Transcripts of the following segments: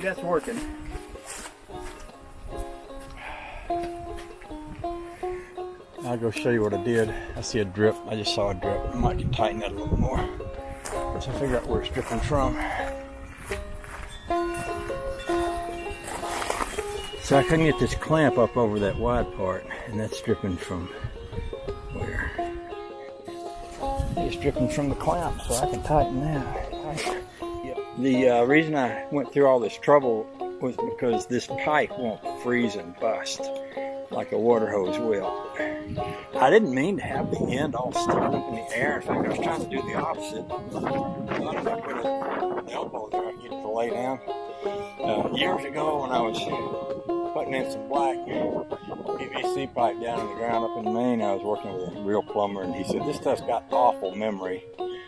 that's working. I'll go show you what I did. I see a drip. I just saw a drip. I might can tighten that a little more. So figure out where it's dripping from. So I couldn't get this clamp up over that wide part, and that's dripping from where? It's dripping from the clamp, so I can tighten that. The reason I went through all this trouble was because this pipe won't freeze and bust like a water hose will. I didn't mean to have the end all stuck up in the air. In fact, I was trying to do the opposite. I thought if I put an elbow there, I'd get it to lay down. Years ago, when I was putting in some black PVC pipe down in the ground up in Maine, I was working with a real plumber, and he said, this stuff's got awful memory.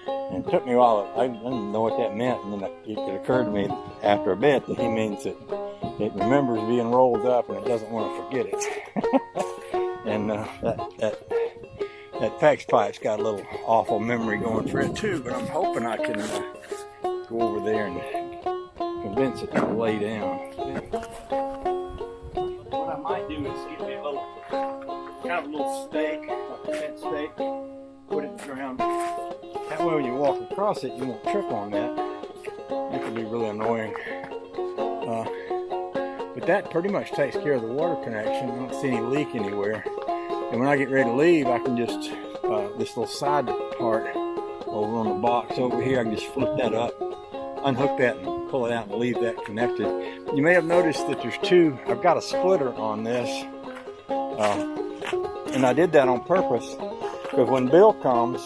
And it took me a while. I didn't know what that meant, and then it occurred to me after a bit that he means that it remembers being rolled up and it doesn't want to forget it. And that PEX pipe's got a little awful memory going for it too, but I'm hoping I can go over there and convince it to lay down. What I might do is give me a little, kind of a little stake, like a fence stake, put it in the ground. That way when you walk across it, you won't trip on that. It can be really annoying. But that pretty much takes care of the water connection. I don't see any leak anywhere. And when I get ready to leave, I can just, this little side part over on the box over here, I can just flip that up, unhook that and pull it out and leave that connected. You may have noticed that there's two, I've got a splitter on this. And I did that on purpose because when Bill comes,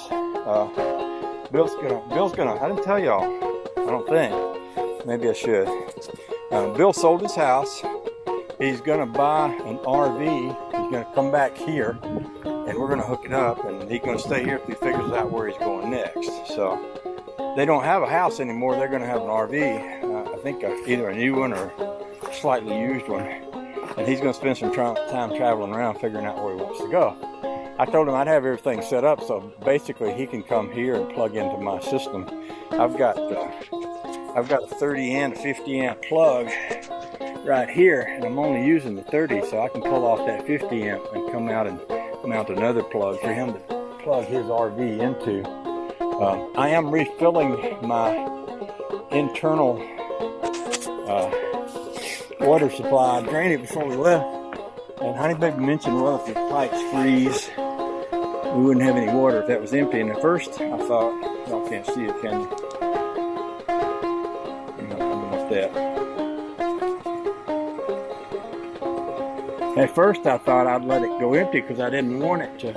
Bill's gonna, I didn't tell y'all, I don't think, maybe I should. Bill sold his house. He's gonna buy an RV. He's gonna come back here and we're gonna hook it up, and he's gonna stay here till he figures out where he's going next. So they don't have a house anymore. They're gonna have an RV. I think either a new one or a slightly used one. And he's gonna spend some time traveling around figuring out where he wants to go. I told him I'd have everything set up so basically he can come here and plug into my system. I've got a 30 and a 50 amp plug right here, and I'm only using the 30, so I can pull off that 50 amp and come out and mount another plug for him to plug his RV into. I am refilling my internal water supply. I drained it before we left, and Honey Baby mentioned, well, if the pipes freeze, we wouldn't have any water if that was empty. And at first I thought, y'all can't see it, can you? At first I thought I'd let it go empty because I didn't want it to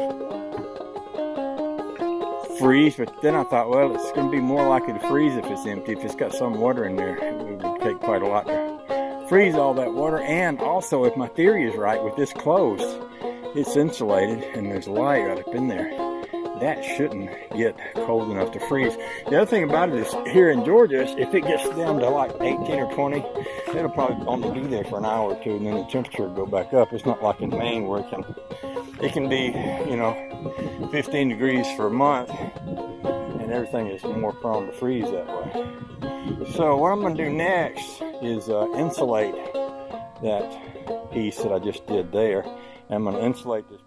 freeze, but then I thought, well, it's going to be more likely to freeze if it's empty. If it's got some water in there, it would take quite a lot to freeze all that water. And also, if my theory is right, with this closed, it's insulated and there's light right up in there. That shouldn't get cold enough to freeze. The other thing about it is, here in Georgia, if it gets down to like 18 or 20, it'll probably only be there for an hour or two, and then the temperature will go back up. It's not like in Maine where it can be, 15 degrees for a month, and everything is more prone to freeze that way. So what I'm going to do next is insulate that piece that I just did there. I'm going to insulate this